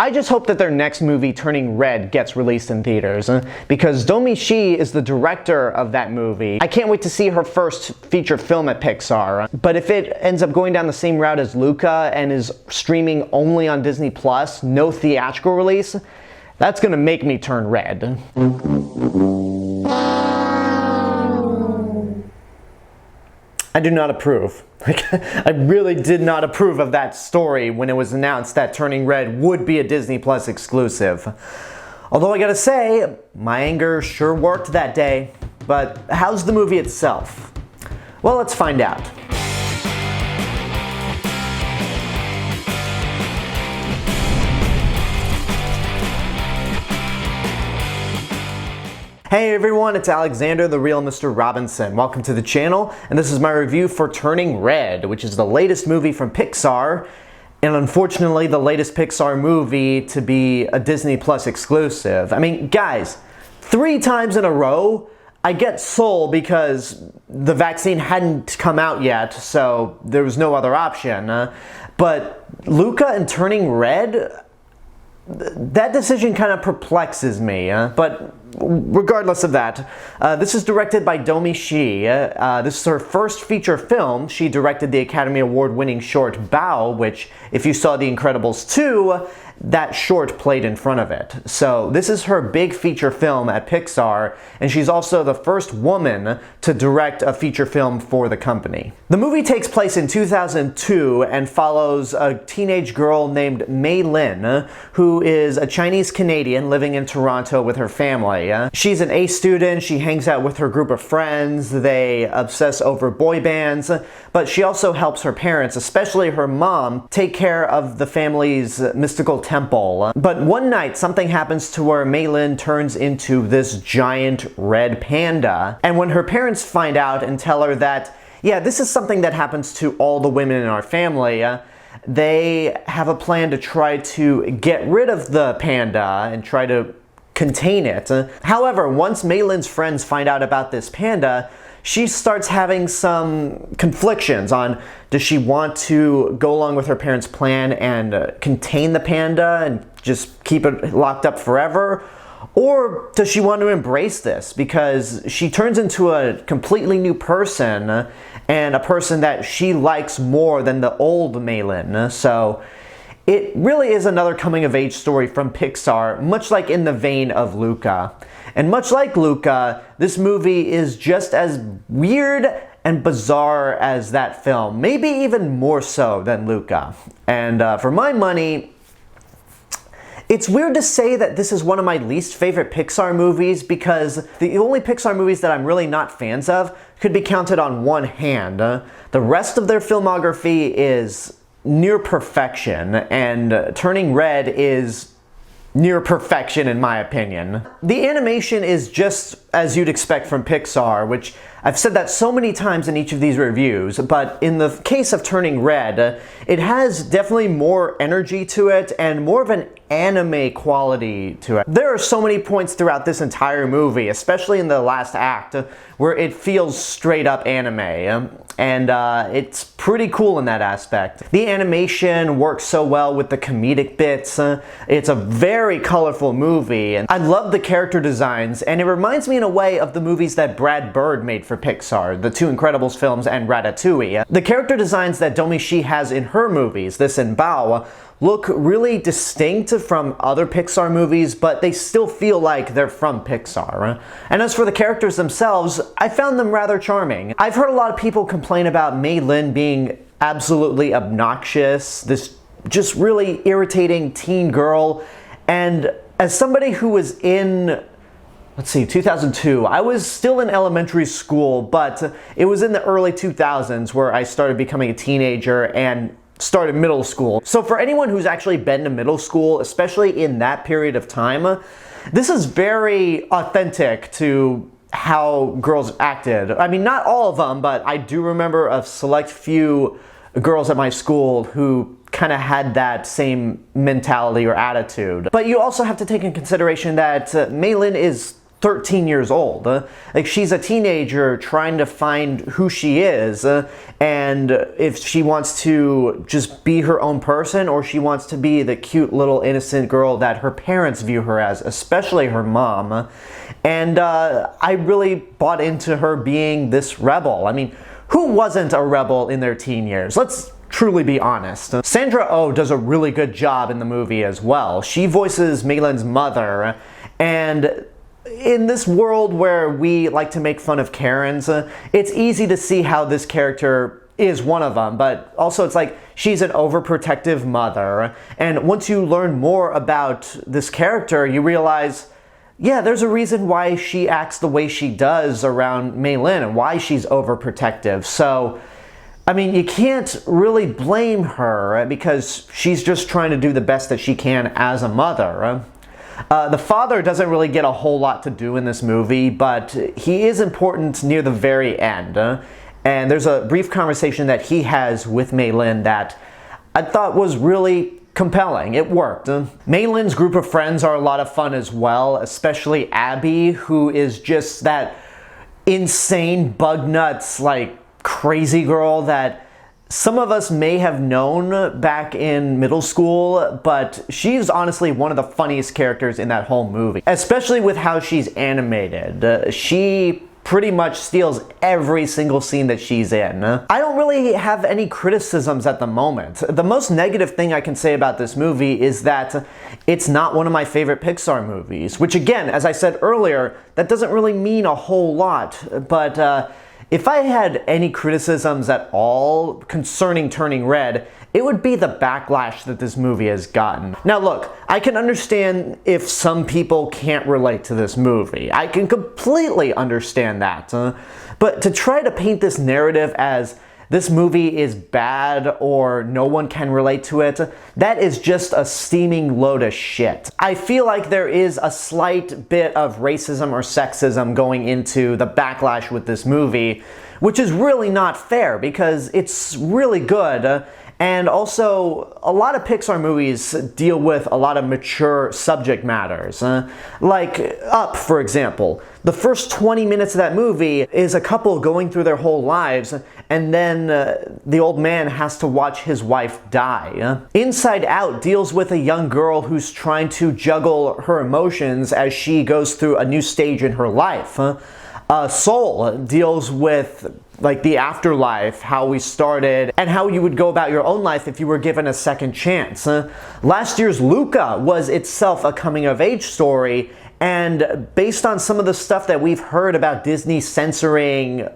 I just hope that their next movie, Turning Red, gets released in theaters, because Domee Shi is the director of that movie. I can't wait to see her first feature film at Pixar. But if it ends up going down the same route as Luca and is streaming only on Disney Plus, no theatrical release, that's gonna make me turn red. I do not approve. I really did not approve of that story when it was announced that Turning Red would be a Disney Plus exclusive. Although I gotta say, my anger sure worked that day. But how's the movie itself? Well, let's find out. Hey everyone, it's Alexander, the real Mr. Robinson. Welcome to the channel, and this is my review for Turning Red, which is the latest movie from Pixar, and unfortunately the latest Pixar movie to be a Disney Plus exclusive. I mean, guys, 3 times in a row, I get Soul because the vaccine hadn't come out yet, so there was no other option. But Luca and Turning Red, that decision kind of perplexes me, but regardless of that, this is directed by Domee Shi. This is her first feature film. She directed the Academy Award-winning short Bao, which, if you saw The Incredibles 2, that short played in front of it. So this is her big feature film at Pixar, and she's also the first woman to direct a feature film for the company. The movie takes place in 2002 and follows a teenage girl named Mei Lin, who is a Chinese Canadian living in Toronto with her family. She's an A student, she hangs out with her group of friends, they obsess over boy bands, but she also helps her parents, especially her mom, take care of the family's mystical temple. But one night, something happens to where Mei Lin turns into this giant red panda. And when her parents find out and tell her that, yeah, this is something that happens to all the women in our family, they have a plan to try to get rid of the panda and try to contain it. However, once Mei Lin's friends find out about this panda, she starts having some conflictions on, does she want to go along with her parents' plan and contain the panda and just keep it locked up forever? Or does she want to embrace this because she turns into a completely new person and a person that she likes more than the old Mei Lin? So it really is another coming-of-age story from Pixar, much like in the vein of Luca. And much like Luca, this movie is just as weird and bizarre as that film, maybe even more so than Luca. And for my money, it's weird to say that this is one of my least favorite Pixar movies because the only Pixar movies that I'm really not fans of could be counted on one hand. The rest of their filmography is near perfection, and Turning Red is near perfection in my opinion. The animation is just as you'd expect from Pixar, which I've said that so many times in each of these reviews, but in the case of Turning Red, it has definitely more energy to it and more of an anime quality to it. There are so many points throughout this entire movie, especially in the last act, where it feels straight up anime, and it's pretty cool in that aspect. The animation works so well with the comedic bits. It's a very colorful movie, and I love the character designs, and it reminds me in a way of the movies that Brad Bird made for Pixar, the 2 Incredibles films and Ratatouille. The character designs that Domee Shi has in her movies, this and Bao, look really distinct from other Pixar movies, but they still feel like they're from Pixar. And as for the characters themselves, I found them rather charming. I've heard a lot of people complain about Mei Lin being absolutely obnoxious, this just really irritating teen girl, and as somebody who was in, let's see, 2002. I was still in elementary school, but it was in the early 2000s where I started becoming a teenager and started middle school. So for anyone who's actually been to middle school, especially in that period of time, this is very authentic to how girls acted. I mean, not all of them, but I do remember a select few girls at my school who kind of had that same mentality or attitude. But you also have to take in consideration that Mei Lin is 13 years old. Like, she's a teenager trying to find who she is, and if she wants to just be her own person, or she wants to be the cute little innocent girl that her parents view her as, especially her mom. And I really bought into her being this rebel. I mean, who wasn't a rebel in their teen years? Let's truly be honest. Sandra Oh does a really good job in the movie as well. She voices Mei-lin's mother, and in this world where we like to make fun of Karens, it's easy to see how this character is one of them, but also it's like she's an overprotective mother, and once you learn more about this character, you realize, yeah, there's a reason why she acts the way she does around Mei-lin and why she's overprotective. So, I mean, you can't really blame her because she's just trying to do the best that she can as a mother. The father doesn't really get a whole lot to do in this movie, but he is important near the very end. And there's a brief conversation that he has with Mei-lin that I thought was really compelling. It worked. Mei-lin's group of friends are a lot of fun as well, especially Abby, who is just that insane bug nuts, like, crazy girl that some of us may have known back in middle school, but she's honestly one of the funniest characters in that whole movie, especially with how she's animated. She pretty much steals every single scene that she's in. I don't really have any criticisms at the moment. The most negative thing I can say about this movie is that it's not one of my favorite Pixar movies, which again, as I said earlier, that doesn't really mean a whole lot, but if I had any criticisms at all concerning Turning Red, it would be the backlash that this movie has gotten. Now look, I can understand if some people can't relate to this movie. I can completely understand that. But to try to paint this narrative as this movie is bad or no one can relate to it, that is just a steaming load of shit. I feel like there is a slight bit of racism or sexism going into the backlash with this movie, which is really not fair because it's really good. And also, a lot of Pixar movies deal with a lot of mature subject matters. Like Up, for example. The first 20 minutes of that movie is a couple going through their whole lives, and then the old man has to watch his wife die. Inside Out deals with a young girl who's trying to juggle her emotions as she goes through a new stage in her life. Soul deals with like the afterlife, how we started, and how you would go about your own life if you were given a second chance. Last year's Luca was itself a coming-of-age story, and based on some of the stuff that we've heard about Disney censoring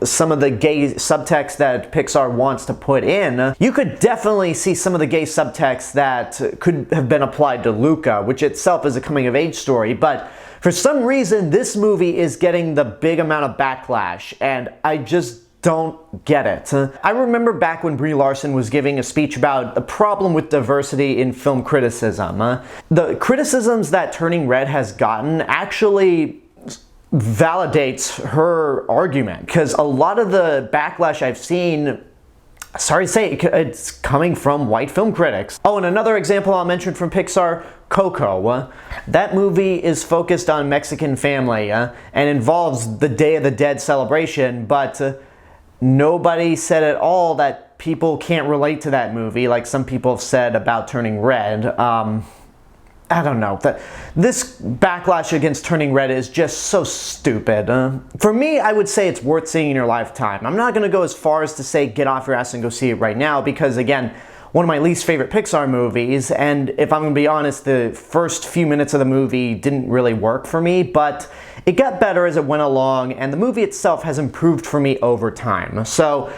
some of the gay subtext that Pixar wants to put in, you could definitely see some of the gay subtext that could have been applied to Luca, which itself is a coming-of-age story, but for some reason, this movie is getting the big amount of backlash, and I just don't get it. I remember back when Brie Larson was giving a speech about the problem with diversity in film criticism. The criticisms that Turning Red has gotten actually validates her argument, because a lot of the backlash I've seen, sorry to say, it's coming from white film critics. Oh, and another example I'll mention from Pixar, Coco. That movie is focused on Mexican family and involves the Day of the Dead celebration, but nobody said at all that people can't relate to that movie, like some people have said about Turning Red. I don't know. This backlash against Turning Red is just so stupid. For me, I would say it's worth seeing in your lifetime. I'm not going to go as far as to say get off your ass and go see it right now, because again, one of my least favorite Pixar movies, and if I'm going to be honest, the first few minutes of the movie didn't really work for me, but it got better as it went along, and the movie itself has improved for me over time. So,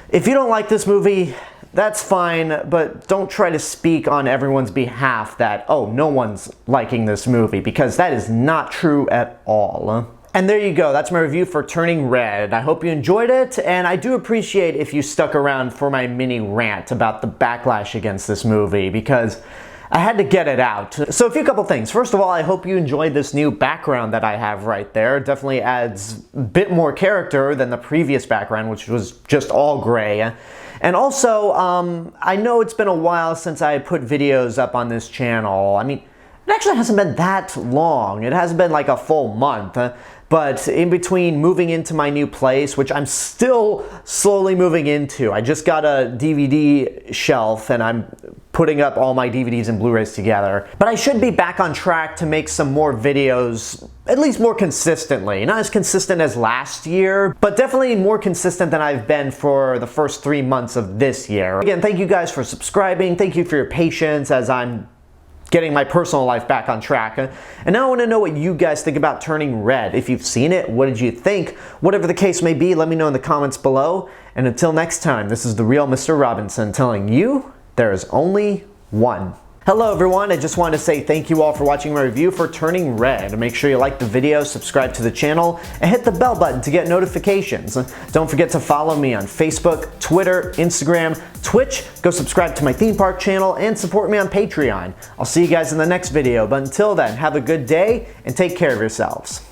if you don't like this movie, that's fine, but don't try to speak on everyone's behalf that, oh, no one's liking this movie, because that is not true at all. And there you go, that's my review for Turning Red. I hope you enjoyed it, and I do appreciate if you stuck around for my mini rant about the backlash against this movie, because I had to get it out. So a few couple things. First of all, I hope you enjoyed this new background that I have right there. It definitely adds a bit more character than the previous background, which was just all gray. And also, I know it's been a while since I put videos up on this channel. I mean, It actually hasn't been that long. It hasn't been like a full month. But in between moving into my new place, which I'm still slowly moving into, I just got a DVD shelf and I'm putting up all my DVDs and Blu-rays together. But I should be back on track to make some more videos, at least more consistently. Not as consistent as last year, but definitely more consistent than I've been for the first 3 months of this year. Again, thank you guys for subscribing. Thank you for your patience as I'm getting my personal life back on track. And now I want to know what you guys think about Turning Red. If you've seen it, what did you think? Whatever the case may be, let me know in the comments below. And until next time, this is the real Mr. Robinson telling you there is only one. Hello everyone, I just wanted to say thank you all for watching my review for Turning Red. Make sure you like the video, subscribe to the channel, and hit the bell button to get notifications. Don't forget to follow me on Facebook, Twitter, Instagram, Twitch. Go subscribe to my theme park channel and support me on Patreon. I'll see you guys in the next video, but until then, have a good day and take care of yourselves.